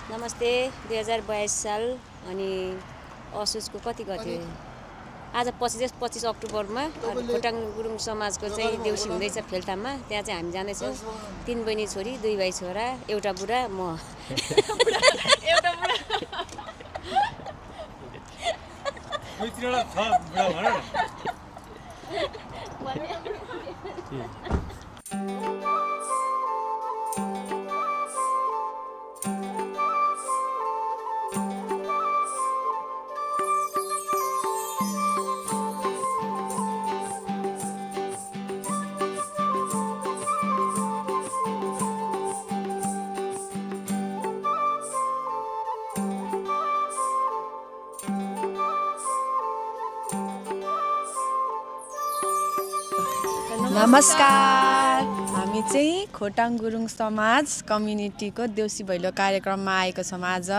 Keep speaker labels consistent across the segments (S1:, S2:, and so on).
S1: नमस्ते 2022 साल अनि असोजको कति गते आज 25 अक्टोबरमा खोटाङ गुरुङ समाजको चाहिँ देउसी हुँदैछ फेल्तामा त्यहाँ चाहिँ हामी जाँदैछौँ 3 बहिनी छोरी 2 भाइ छोरा एउटा बुढा म
S2: एउटा बुढा
S3: नमस्कार हामी चाहिँ खोटाङ गुरुङ समाज कम्युनिटीको देउसी भैलो कार्यक्रममा आएको छौँ आज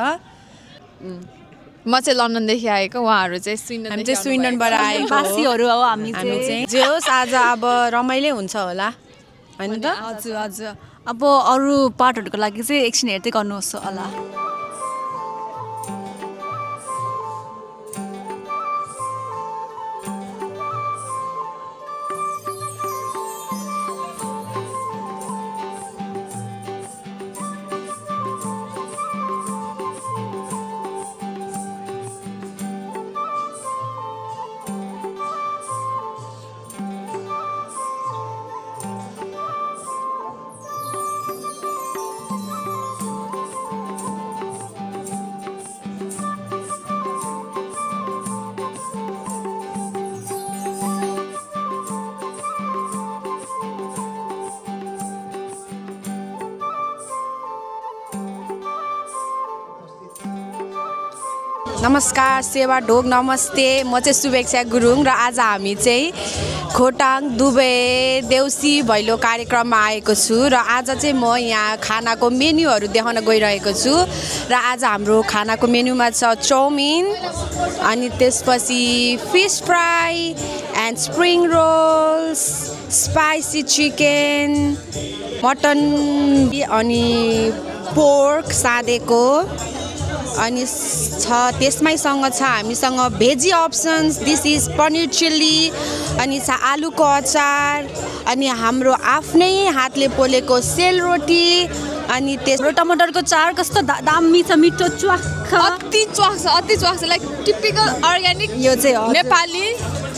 S2: म चाहिँ लन्डनदेखि आएको उहाँहरू चाहिँ
S3: स्विडेनबाट आएको
S4: बासीहरू हो हामी
S3: चाहिँ जे होस् आज अब रमाइलो हुन्छ होला हैन त
S4: हजुर हजुर अब अरू पार्टहरूको लागि चाहिँ एकछिन हेर्दै गर्नुहोस् होला
S3: नमस्कार सेवा ढोग नमस्ते म चाहिँ शुभेक्षा गुरुङ र आज हामी चाहिँ खोटाङ दुबई देउसी भैलो कार्यक्रममा आएको छु र आज चाहिँ म यहाँ खानाको मेन्युहरू देखाउन गइरहेको छु र आज हाम्रो खानाको मेन्युमा छ चाउमिन अनि त्यसपछि fish fry and spring rolls spicy chicken mutton अनि पोर्क साँदेको अनि त्यसमैसँग छ हामीसँग veggie options this is paneer chilli अनि छ आलुको अचार अनि हाम्रो आफ्नै हातले पोलेको सेलरोटी अनि
S4: हाम्रो टमाटरको चार कस्तो दामी छ मिठो च्वाख
S2: अति च्वाख छ लाइक टिपिकल अर्ग्यानिक
S3: यो चाहिँ
S2: नेपाली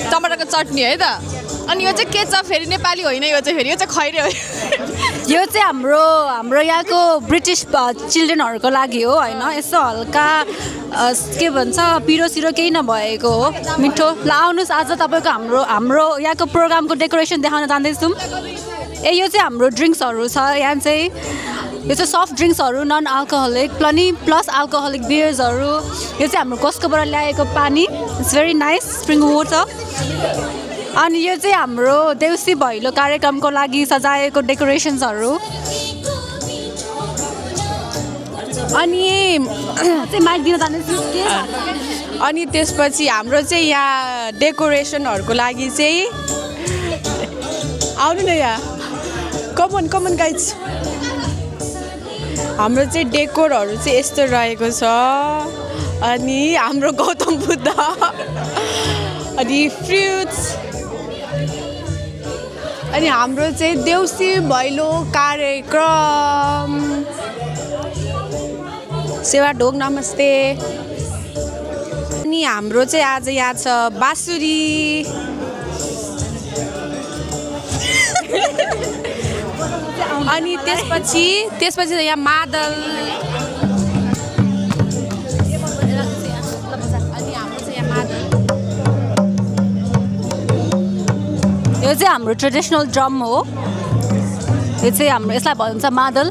S2: टमाटरको चटनी है त अनि यो चाहिँ के छ फेरि नेपाली होइन यो चाहिँ खैरे हो
S4: यो चाहिँ हाम्रो यहाँको ब्रिटिस चिल्ड्रेनहरूको लागि हो होइन यसो हल्का के भन्छ पिरो सिरो केही नभएको हो मिठो ल आउनुहोस् आज तपाईँको हाम्रो यहाँको प्रोग्रामको डेकोरेसन देखाउन जाँदैछौँ यो चाहिँ हाम्रो ड्रिङ्क्सहरू छ यहाँ चाहिँ यो चाहिँ सफ्ट ड्रिङ्क्सहरू नन अल्कोहलिक प्लस अल्कोहलिक बियर्सहरू यो चाहिँ हाम्रो कस्कोबाट ल्याएको पानी it's very nice spring water अनि यो चाहिँ हाम्रो देउसी भैलो कार्यक्रमको लागि सजाएको डेकोरेसन्सहरू
S3: अनि
S4: चाहिँ माइक दिन जाँदैछु के
S3: अनि त्यसपछि हाम्रो चाहिँ यहाँ डेकोरेसनहरूको लागि चाहिँ आउनु न यहाँ कमन गाइज हाम्रो चाहिँ डेकोरहरू चाहिँ यस्तो रहेको छ अनि हाम्रो गौतम बुद्ध अनि फ्रुट्स अनि हाम्रो चाहिँ देउसी भैलो कार्यक्रम सेवा ढोग नमस्ते अनि हाम्रो चाहिँ आज यहाँ छ बाँसुरी अनि त्यसपछि यहाँ मादल अनि हाम्रो चाहिँ यहाँ मादल
S4: यो चाहिँ हाम्रो ट्रेडिसनल ड्रम हो यो चाहिँ हाम्रो यसलाई भन्छ मादल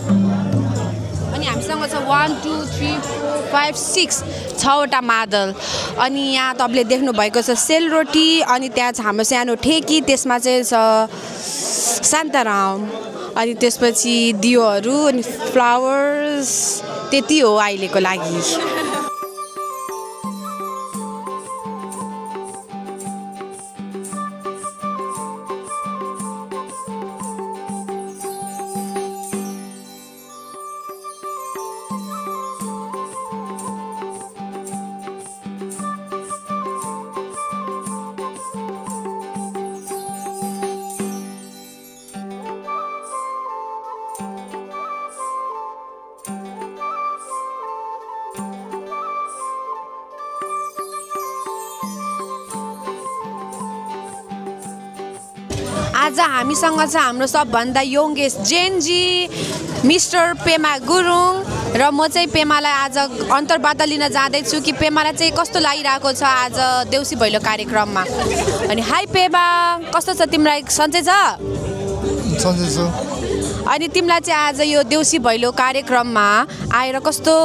S3: अनि हामीसँग छ 1 2 3 4 5 6 6वटा मादल अनि यहाँ तपाईँले देख्नुभएको छ सेलरोटी अनि त्यहाँ छ हाम्रो सानो ठेकी त्यसमा चाहिँ छ शान्ताराम अनि त्यसपछि दियोहरू अनि फ्लावर्स त्यति हो अहिलेको लागि आज हामीसँग छ हाम्रो सबभन्दा यङ्गेस्ट जेनजी मिस्टर पेमा गुरुङ र म चाहिँ पेमालाई आज अन्तर्वार्ता लिन जाँदैछु कि पेमालाई चाहिँ कस्तो लागिरहेको छ आज देउसी भैलो कार्यक्रममा। अनि हाई पेमा, कस्तो छ तिमीलाई? सन्चै छ?
S5: सन्चै छु।
S3: अनि तिमीलाई चाहिँ आज यो देउसी भैलो कार्यक्रममा आएर कस्तो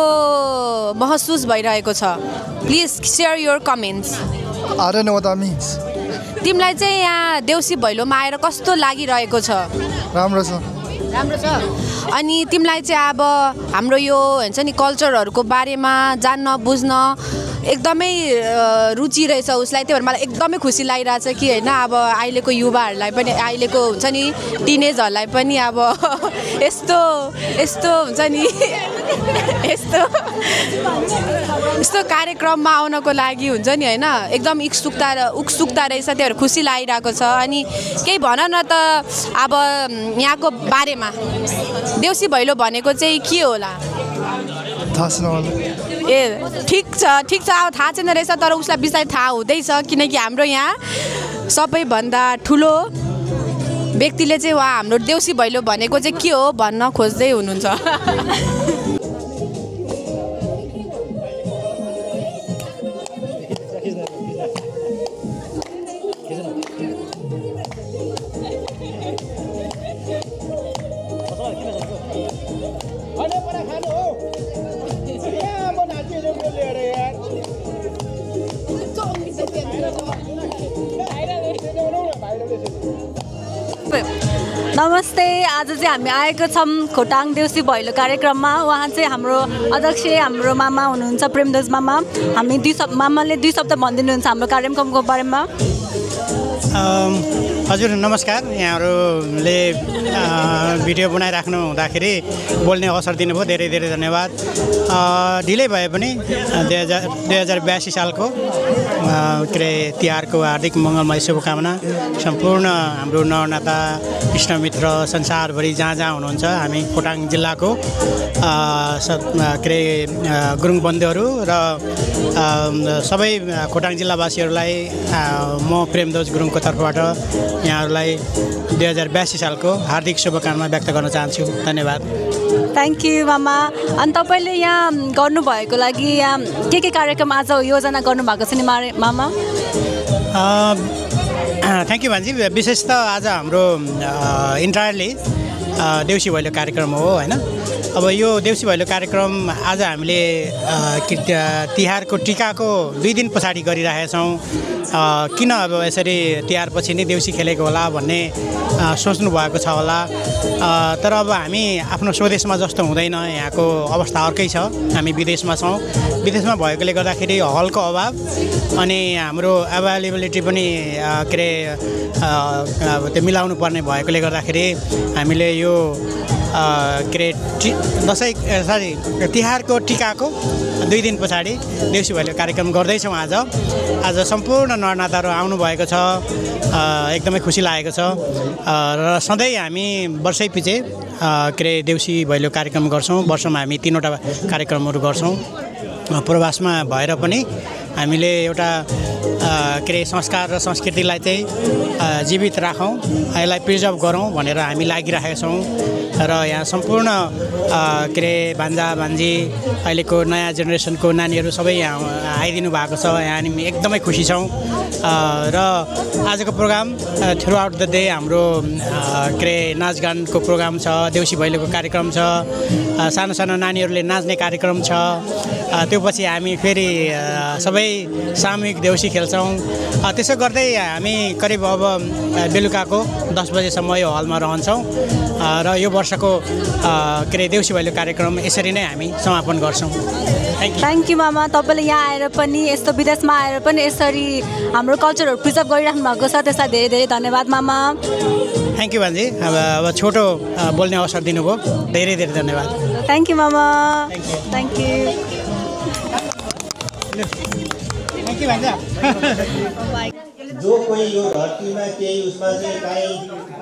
S3: महसुस भइरहेको छ? Please share your comments.
S5: I don't know what that means.
S3: तिमीलाई चाहिँ यहाँ देउसी भैलोमा आएर कस्तो लागिरहेको छ?
S5: राम्रो छ।
S3: राम्रो छ। अनि तिमीलाई चाहिँ अब हाम्रो यो हुन्छ नि कल्चरहरूको बारेमा जान्न बुझ्न एकदमै रुचि रहेछ उसलाई, त्यही भएर मलाई एकदमै खुसी लागिरहेछ कि होइन अब अहिलेको युवाहरूलाई पनि, अहिलेको हुन्छ नि टिनेजहरूलाई पनि अब यस्तो हुन्छ नि यस्तो कार्यक्रममा आउनको लागि हुन्छ नि होइन एकदम उत्सुकता रहेछ, त्यही भएर खुसी लागिरहेको छ। अनि केही भन न त अब यहाँको बारेमा, देउसी भैलो भनेको चाहिँ के होला?
S5: थाहा छैन मलाई।
S3: ए ठिक छ अब थाहा छैन रहेछ, तर उसलाई बिस्तारै थाहा हुँदैछ किनकि हाम्रो यहाँ सबैभन्दा ठुलो व्यक्तिले चाहिँ उहाँ हाम्रो देउसी भैलो भनेको चाहिँ के हो भन्न खोज्दै हुनुहुन्छ।
S4: नमस्ते, आज चाहिँ हामी आएको छौँ खोटाङ देउसी भैलो कार्यक्रममा। उहाँ चाहिँ हाम्रो अध्यक्ष, हाम्रो मामा हुनुहुन्छ, प्रेमदास मामा। हामी मामाले 2 शब्द भनिदिनुहुन्छ हाम्रो कार्यक्रमको बारेमा।
S6: हजुर नमस्कार। यहाँहरूले भिडियो बनाइराख्नु हुँदाखेरि बोल्ने अवसर दिनुभयो, धेरै धेरै धन्यवाद। ढिलै भए पनि 2082 सालको के अरे तिहारको हार्दिक मङ्गलमय शुभकामना। सम्पूर्ण हाम्रो नरनाता इष्टमित्र संसारभरि जहाँ जहाँ हुनुहुन्छ, हामी खोटाङ जिल्लाको के अरे गुरुङ बन्धुहरू र सबै खोटाङ जिल्लावासीहरूलाई म प्रेमदास गुरुङको तर्फबाट यहाँहरूलाई 2082 सालको हार्दिक शुभकामना व्यक्त गर्न चाहन्छु। धन्यवाद।
S4: थ्याङ्क यू मामा। अनि तपाईँले यहाँ गर्नुभएको लागि यहाँ के कार्यक्रम आज योजना गर्नुभएको छ नि मामा?
S6: थ्याङ्क यू भान्जी। विशेष त आज हाम्रो इन्टायरली देउसी भैलो कार्यक्रम हो होइन। अब यो देउसी भैलो कार्यक्रम आज हामीले तिहारको टिकाको 2 दिन पछाडि गरिरहेका छौँ। किन अब यसरी तिहारपछि नै देउसी खेलेको होला भन्ने सोच्नु भएको छ होला, तर अब हामी आफ्नो स्वदेशमा जस्तो हुँदैन, यहाँको अवस्था अर्कै छ। हामी विदेशमा छौँ, विदेशमा भएकोले गर्दाखेरि हलको अभाव अनि हाम्रो एभाइलेबिलिटी पनि के अरे त्यो मिलाउनु पर्ने भएकोले गर्दाखेरि हामीले यो के अरे तिहारको टिकाको 2 दिन पछाडि देउसी भैलो कार्यक्रम गर्दैछौँ। आज सम्पूर्ण नरनाताहरू आउनुभएको छ, एकदमै खुसी लागेको छ। र सधैँ हामी वर्षैपछि के अरे देउसी भैलो कार्यक्रम गर्छौँ। वर्षमा हामी 3वटा कार्यक्रमहरू गर्छौँ। पूर्वासमा भएर पनि हामीले एउटा के अरे संस्कार र संस्कृतिलाई चाहिँ जीवित राखौँ, यसलाई प्रिजर्भ गरौँ भनेर हामी लागिरहेका छौँ। र यहाँ सम्पूर्ण के अरे भान्जा भान्जी अहिलेको नयाँ जेनेरेसनको नानीहरू सबै यहाँ आइदिनु भएको छ। यहाँ हामी एकदमै खुसी छौँ। र आजको programme throughout the day हाम्रो के अरे नाचगानको प्रोग्राम छ, देउसी भैलोको कार्यक्रम छ, सानो सानो नानीहरूले नाच्ने कार्यक्रम छ। त्यो पछि हामी फेरि सबै सामूहिक देउसी खेल्छौँ। त्यसो गर्दै हामी करिब अब बेलुकाको 10 बजेसम्म यो हलमा रहन्छौँ र यो वर्षको के अरे देउसी भैलो कार्यक्रम यसरी नै हामी समापन गर्छौँ।
S4: थ्याङ्क यू मामा। तपाईँले यहाँ आएर पनि यस्तो विदेशमा आएर पनि यसरी हाम्रो कल्चरहरू प्रिजर्भ गरिराख्नु भएको छ, त्यसलाई धेरै धेरै धन्यवाद मामा।
S6: थ्याङ्क यू भान्जी। अब छोटो बोल्ने अवसर दिनुभयो, धेरै धेरै धन्यवाद।
S4: थ्याङ्क यू मामा। Thank you.
S6: थ्याङ्क यू भान्जा।
S7: जो कोही यो धरतीमा केही उसमा चाहिँ काहीँ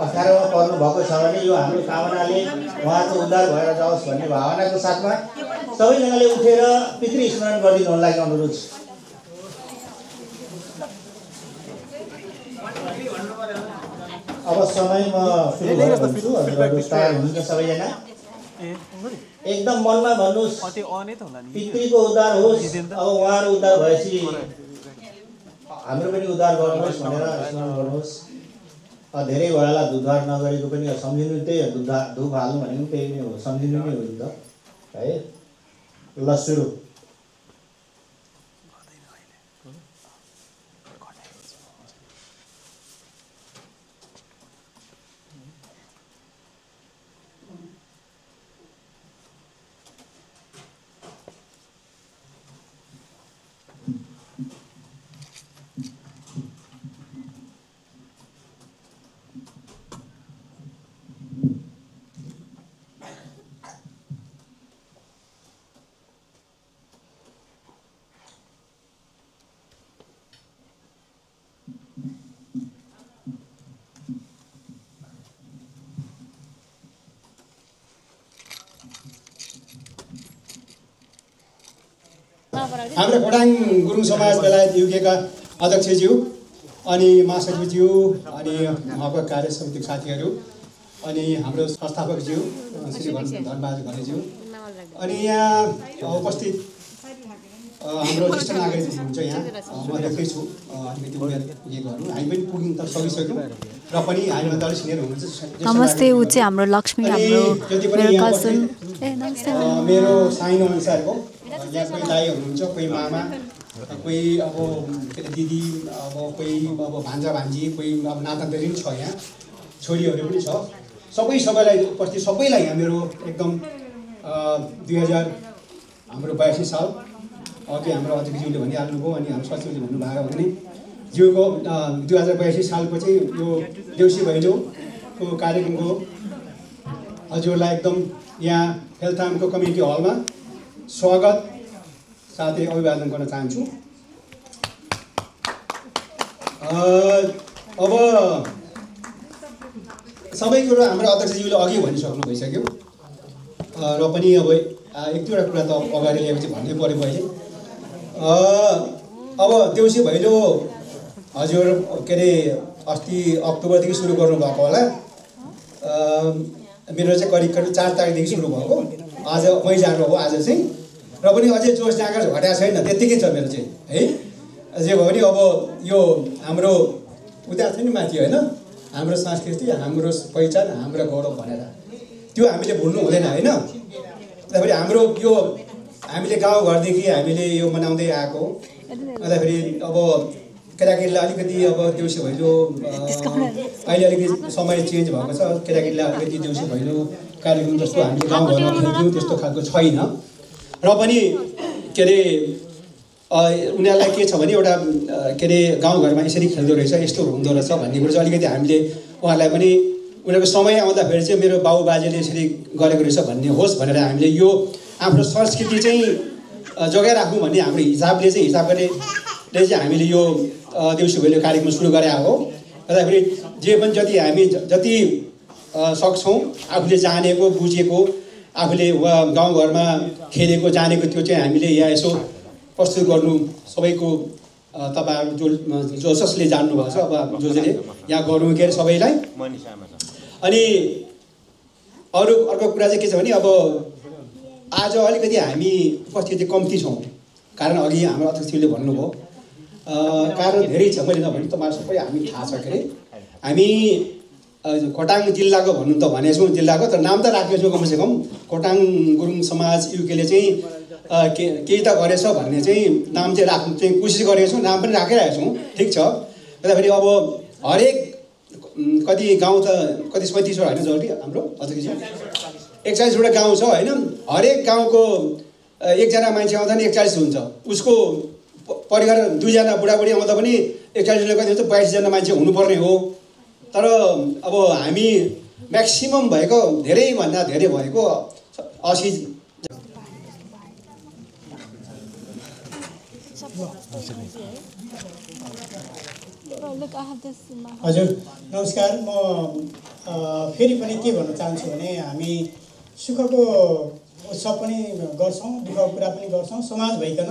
S7: अप्ठ्यारोमा पर्नु भएको छ भने यो हाम्रो कामनाले उहाँको उद्धार भएर जाओस् भन्ने भावनाको साथमा सबैजनाले उठेर पितृ स्मरण गरिदिनु लागि अनुरोध छ। अब समय म सुरु गर्छु हजुरहरू तयार हुनुहुन्छ सबैजना एकदम मनमा भन्नुहोस् पितृको उद्धार होस् अब उहाँहरू उद्धार भएपछि हाम्रो पनि उद्धार गर्नुहोस् भनेर स्मरण गर्नुहोस् धेरै भएला उद्धार नगरेको पनि सम्झिनु त्यही हो धुप हाल्नु भनेको त्यही नै हो सम्झिनु नै हो नि त है ल सुरु
S8: हाम्रो खोटाङ गुरुङ समाज बेलायत युकेका अध्यक्षज्यू अनि महासचिवज्यू अनि उहाँको कार्य समितिका साथीहरू अनि हाम्रो संस्थापकज्यू श्री धनबहादुर घलेज्यू अनि यहाँ उपस्थित हाम्रो ज्येष्ठ नागरिक हुनुहुन्छ यहाँ म देख्दै छु अलिकति उमेर पुगेकोहरू हामी पनि पुग्यौँ त सकिसक्यौँ र पनि हामीभन्दा अलिक सिनियर हुनुहुन्छ
S4: नमस्ते ऊ चाहिँ हाम्रो लक्ष्मी हाम्रो मेरो कजन
S8: मेरो साइनो अनुसारको यहाँ कोही दाई हुनुहुन्छ कोही मामा कोही अब के अरे दिदी अब कोही अब भान्जा भान्जी कोही अब नातानाती पनि छ यहाँ छोरीहरू पनि छ सबैलाई उपस्थित सबैलाई यहाँ मेरो एकदम 2082 साल अघि हाम्रो अध्यक्षज्यूले भनिहाल्नुभयो अनि हाम्रो सचिवले भन्नुभयो भने ज्यूको 2082 सालको चाहिँ यो देउसी भैलोको कार्यक्रमको हजुरलाई एकदम यहाँ हेल्थामको कम्युनिटी हलमा स्वागत साथै अभिवादन गर्न चाहन्छु। अब सबै कुरो हाम्रो अध्यक्षज्यूले अघि भनिसक्नु भइसक्यो र पनि अब एक दुईवटा कुरा त अगाडि ल्याएपछि भन्नै पऱ्यो अहिले। अब देउसी भैलो हजुर के अरे अस्ति अक्टोबरदेखि सुरु गर्नुभएको होला मेरो चाहिँ करिब 4 तारिकदेखि सुरु भएको आज मैजाको हो आज चाहिँ र पनि अझै जोस जाँगर घटाएको छैन त्यत्तिकै छ मेरो चाहिँ है जे भयो भने अब यो हाम्रो उता छ नि माथि होइन हाम्रो संस्कृति हाम्रो पहिचान हाम्रो गौरव भनेर त्यो हामीले भुल्नु हुँदैन होइन। अन्तखेरि हाम्रो यो हामीले गाउँघरदेखि हामीले यो मनाउँदै आएको अन्तखेरि अब केटाकेटीलाई अलिकति अब देउसी भैलो अहिले अलिकति समय चेन्ज भएको छ केटाकेटीलाई अलिकति देउसी भैलो कार्यक्रम जस्तो हामीले गाउँघरमा खेल्थ्यौँ त्यस्तो खालको छैन र पनि के अरे उनीहरूलाई के छ भने एउटा के अरे गाउँघरमा यसरी खेल्दो रहेछ यस्तो हुँदो रहेछ भन्ने कुरो चाहिँ अलिकति हामीले उहाँहरूलाई पनि उनीहरूको समय आउँदाखेरि चाहिँ मेरो बाउ बाजेले यसरी गरेको रहेछ भन्ने होस् भनेर हामीले यो आफ्नो संस्कृति चाहिँ जोगाइराखौँ भन्ने हाम्रो हिसाबले चाहिँ चाहिँ हामीले यो देउसी भैलो कार्यक्रम सुरु गरे हो। अन्तखेरि जे पनि हामी जति सक्छौँ आफूले जानेको बुझेको आफूले गाउँघरमा खेलेको जानेको त्यो चाहिँ हामीले यहाँ यसो प्रस्तुत गर्नु सबैको तपाईँहरू जो जसले जान्नुभएको छ अब जसले यहाँ गर्नु के अरे सबैलाई। अनि अर्को कुरा चाहिँ के छ भने अब आज अलिकति हामी उपस्थिति कम्ती छौँ कारण अघि हाम्रो अध्यक्षले भन्नुभयो कारण धेरै छ मैले नभने तपाईँहरू सबै हामी थाहा छ के अरे हामी खोटाङ जिल्लाको भन्नु त भनेको छौँ जिल्लाको तर नाम त राखेको छौँ कमसेकम खोटाङ गुरुङ समाज युकेले चाहिँ केही त गरेछ भन्ने चाहिँ नाम चाहिँ राख्नु चाहिँ कोसिस गरेको छौँ नाम पनि राखिरहेको छौँ ठिक छ। त्यहाँखेरि अब हरेक कति गाउँ त कति 37वटा होइन जल्दी हाम्रो अध्यक्ष 41वटा गाउँ छ होइन हरेक गाउँको एकजना मान्छे आउँदा नि 41 हुन्छ उसको परिवार 2जना बुढाबुढी आउँदा पनि 41 कति हुन्छ 22जना मान्छे हुनुपर्ने हो तर अब हामी म्याक्सिमम भएको धेरैभन्दा धेरै भएको 80
S9: हजुर नमस्कार म फेरि पनि के भन्न चाहन्छु भने हामी सुखको उत्सव पनि गर्छौँ दुःखको कुरा पनि गर्छौँ समाज भइकन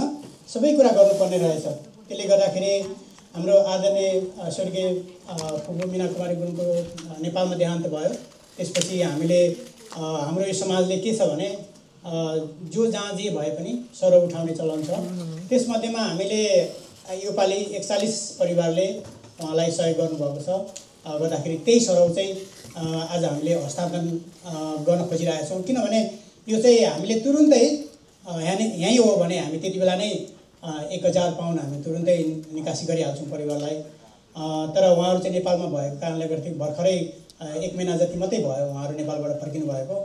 S9: सबै कुरा गर्नुपर्ने रहेछ त्यसले गर्दाखेरि हाम्रो आदरणीय स्वर्गीय फुपू मीना कुमारी गुरुङको नेपालमा देहान्त भयो। त्यसपछि हामीले हाम्रो यो समाजले के छ भने जो जहाँ जे भए पनि सरौ उठाउने चलन छ। त्यसमध्येमा हामीले योपालि 41 परिवारले उहाँलाई सहयोग गर्नुभएको छ। गर्दाखेरि त्यही सरौ चाहिँ आज हामीले हस्तान्तरण गर्न खोजिरहेका छौँ। किनभने यो चाहिँ हामीले तुरुन्तै यहीँ हो भने हामी त्यति बेला नै 1000 पाउन्ड हामी तुरुन्तै निकासी गरिहाल्छौँ परिवारलाई। तर उहाँहरू चाहिँ नेपालमा भएको कारणले गर्दा भर्खरै 1 महिना जति मात्रै भयो उहाँहरू नेपालबाट फर्किनु भएको।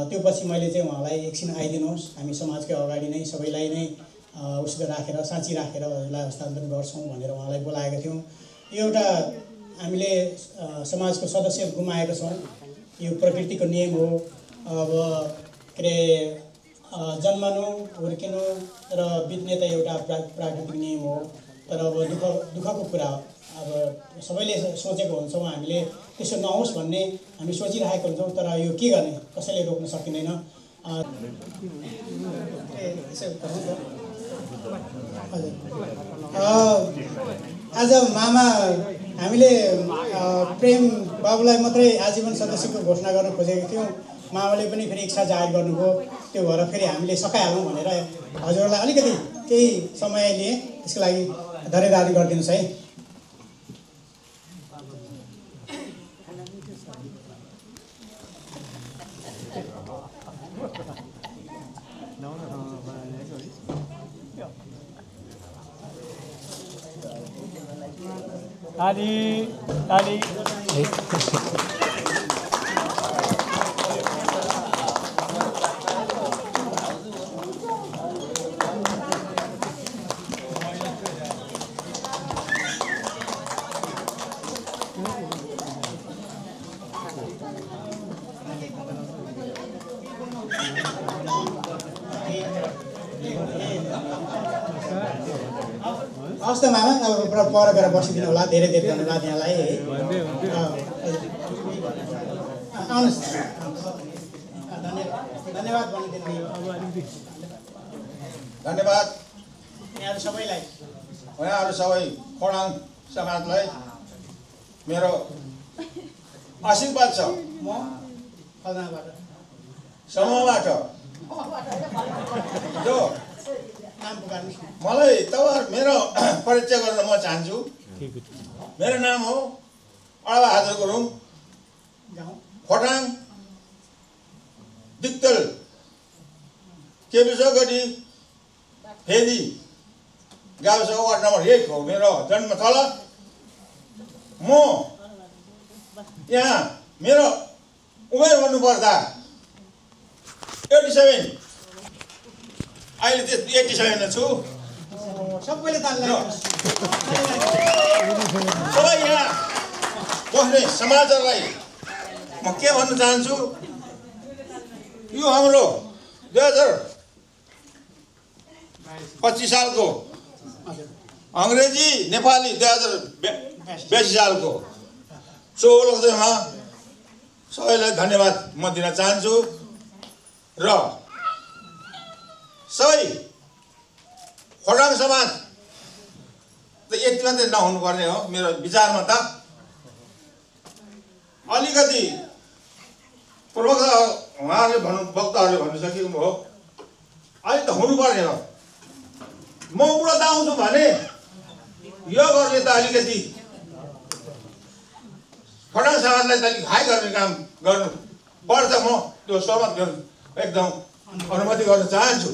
S9: त्यो पछि मैले चाहिँ उहाँलाई एकछिन आइदिनुहोस्, हामी समाजकै अगाडि नै सबैलाई नै उसको राखेर साँची राखेर हजुरलाई हस्तान्तरण गर्छौँ भनेर उहाँलाई बोलाएका थियौँ। यो एउटा हामीले समाजको सदस्य गुमाएको छौँ। यो प्रकृतिको नियम हो। अब के अरे जन्मनु हुर्किनु र बित्ने त एउटा प्राकृतिक नियम हो। तर अब दुःखको कुरा अब सबैले सोचेको हुन्छौँ, हामीले त्यसो नहोस् भन्ने हामी सोचिरहेको हुन्छौँ। तर यो के गर्ने, कसैले रोक्न सकिँदैन। आज मामा हामीले प्रेम बाबुलाई मात्रै आजीवन सदस्यको घोषणा गर्न खोजेको थियौँ। मामाले पनि फेरि इच्छा जाहेर गर्नुभयो। त्यो भएर फेरि हामीले सकाइहालौँ भनेर हजुरहरूलाई अलिकति केही समय लिए। त्यसको लागि धन्यवाद गरिदिनुहोस् है।
S10: ताली
S9: हवस् त मामा, अब पर गएर बसिदिनु होला। धेरै धेरै धन्यवाद यहाँलाई है। आउनुहोस्, धन्यवाद भनिदिनु।
S11: धन्यवाद
S9: यहाँहरू सबैलाई,
S11: उहाँहरू सबै खोटाङ समाजलाई मेरो आशीर्वाद छ।
S9: म फलनाबाट
S11: समूहबाट जो
S9: नाम पुकार्नु।
S11: मलाई तपाईँ मेरो परिचय गर्न म चाहन्छु। मेरो नाम हो अडबहादुर गुरुङ, खोटाङ दिक्तल केबिसगढी फेदी गाविस वार्ड नम्बर 1 हो मेरो जन्मस्थल। म यहाँ मेरो उमेर भन्नुपर्दा 87, अहिले त्यो 87 छु।
S9: सबैले
S11: सबै यहाँ बस्ने समाजहरूलाई म के भन्न चाहन्छु, यो हाम्रो 2025 सालको अङ्ग्रेजी नेपाली 2082 सालको 16औँमा सबैलाई धन्यवाद म दिन चाहन्छु। र सबै खोटाङ समाज त यति मात्रै नहुनुपर्ने हो मेरो विचारमा। त अलिकति प्रवक्ता उहाँहरूले वक्ताहरूले भनिसकेको हो, अलिक त हुनुपर्ने हो। म उडा आउँछु भने यो गर्ने त अलिकति खोटाङ समाजलाई त अलिक हाई गर्ने काम गर्नु पर्छ। म त्यो सहमत एकदम अनुमति गर्न चाहन्छु।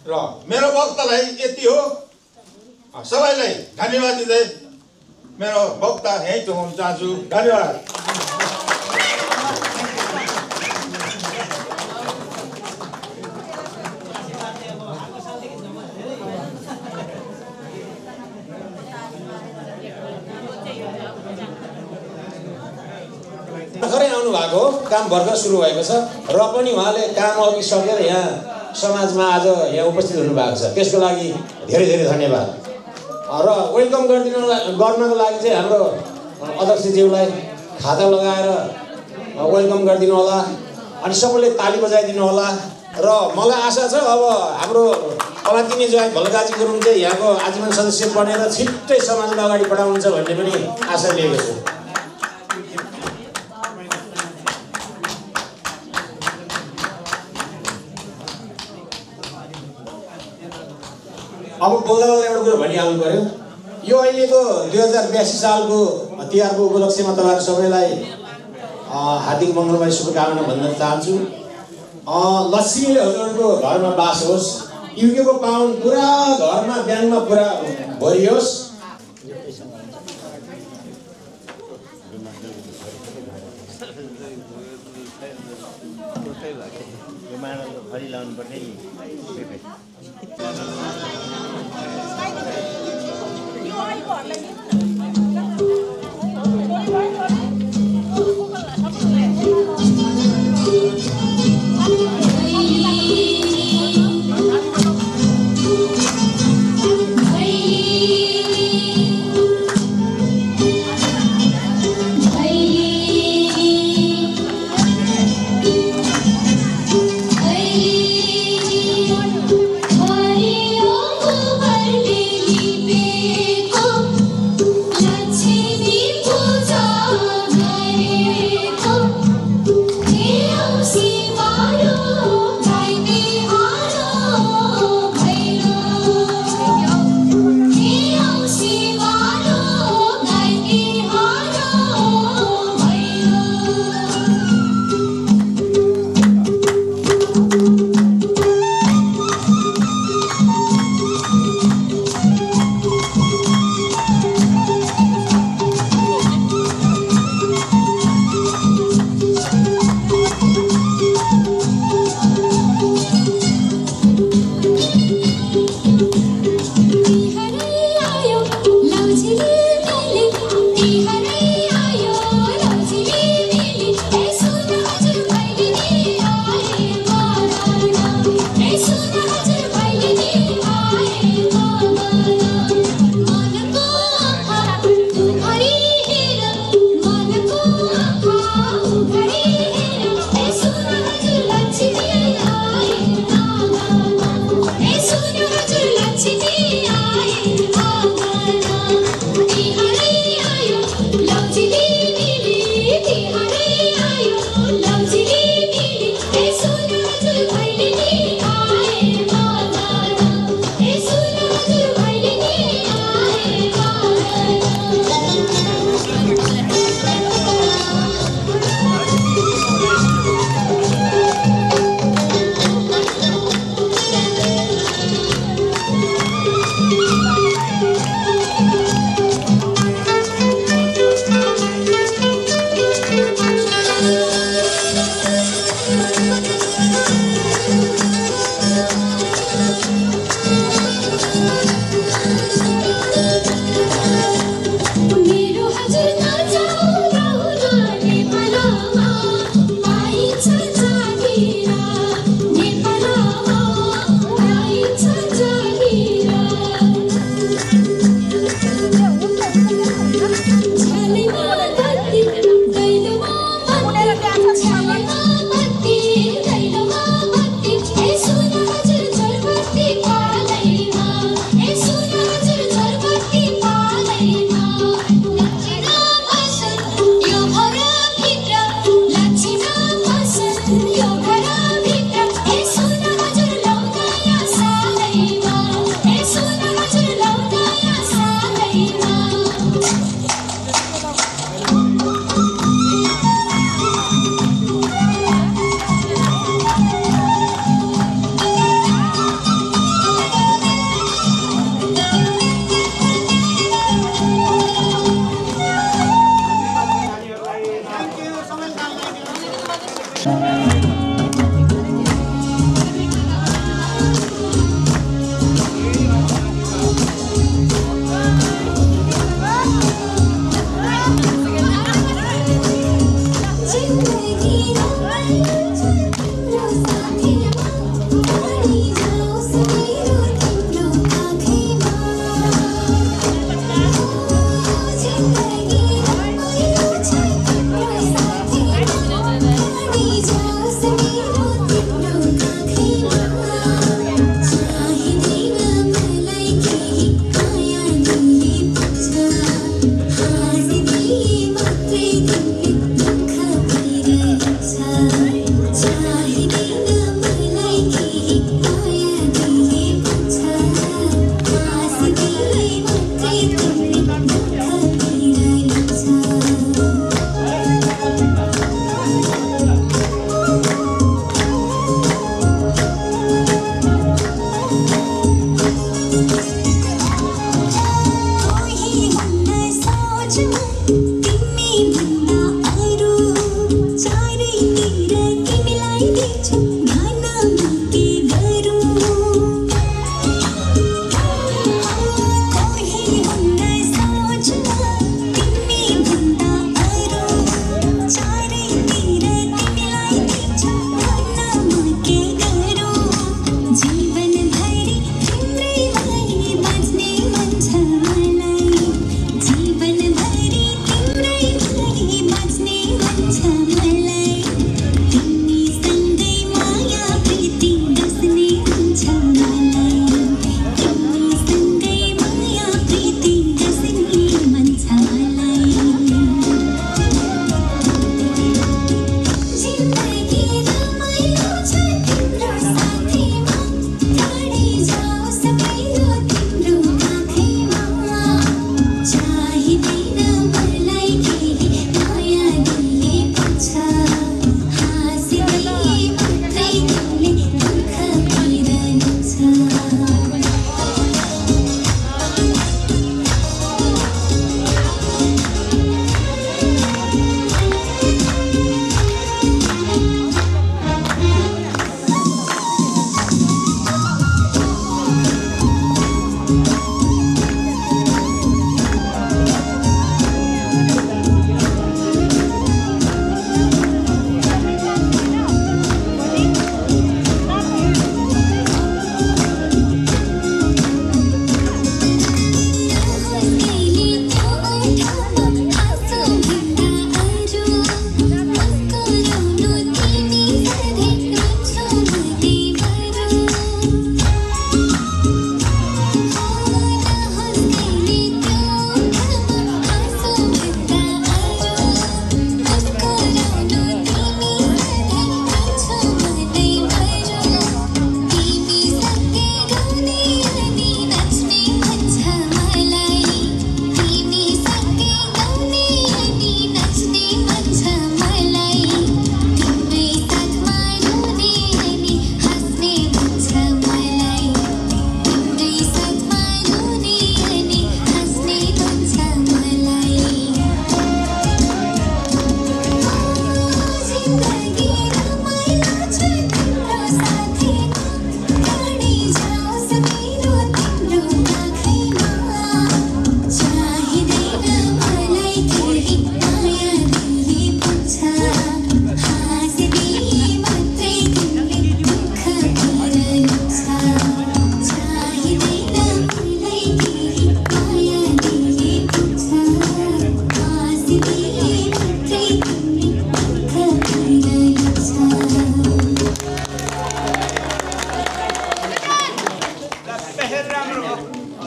S11: र मेरो वक्तालाई यति हो, सबैलाई धन्यवाद दिँदै मेरो वक्ता यहीँ टुङ्गाउन चाहन्छु। धन्यवाद।
S12: भर्खरै आउनु भएको, काम भर्खर सुरु भएको छ र पनि उहाँले काम अघि सकेर यहाँ समाजमा आज यहाँ उपस्थित हुनुभएको छ। त्यसको लागि धेरै धेरै धन्यवाद। र वेलकम गर्नको लागि चाहिँ हाम्रो अध्यक्षज्यूलाई खाता लगाएर वेलकम गरिदिनु होला। अनि सबैले ताली बजाइदिनु होला। र मलाई आशा छ अब हाम्रो अब तिमी ज्वाइँ भोलगाजी गुरुङ चाहिँ यहाँको आजीवन सदस्य बनेर छिट्टै समाजलाई अगाडि बढाउनुहुन्छ भन्ने पनि आशा लिएको छु। अब बोल्दा बोल्दा एउटा कुरो भनिहाल्नु पऱ्यो। यो अहिलेको 2082 सालको तिहारको उपलक्ष्यमा तपाईँहरू सबैलाई हार्दिक मङ्गलमय शुभकामना भन्न चाहन्छु। लक्ष्मीले हजुरहरूको घरमा बास होस्, युगेको पाउन पुरा घरमा बिहानमा पुरा भरियोस्।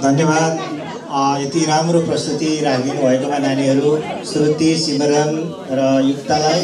S7: धन्यवाद। यति राम्रो प्रस्तुति राखिदिनु भएकोमा नानीहरू श्रुति, सिमरन र युक्तालाई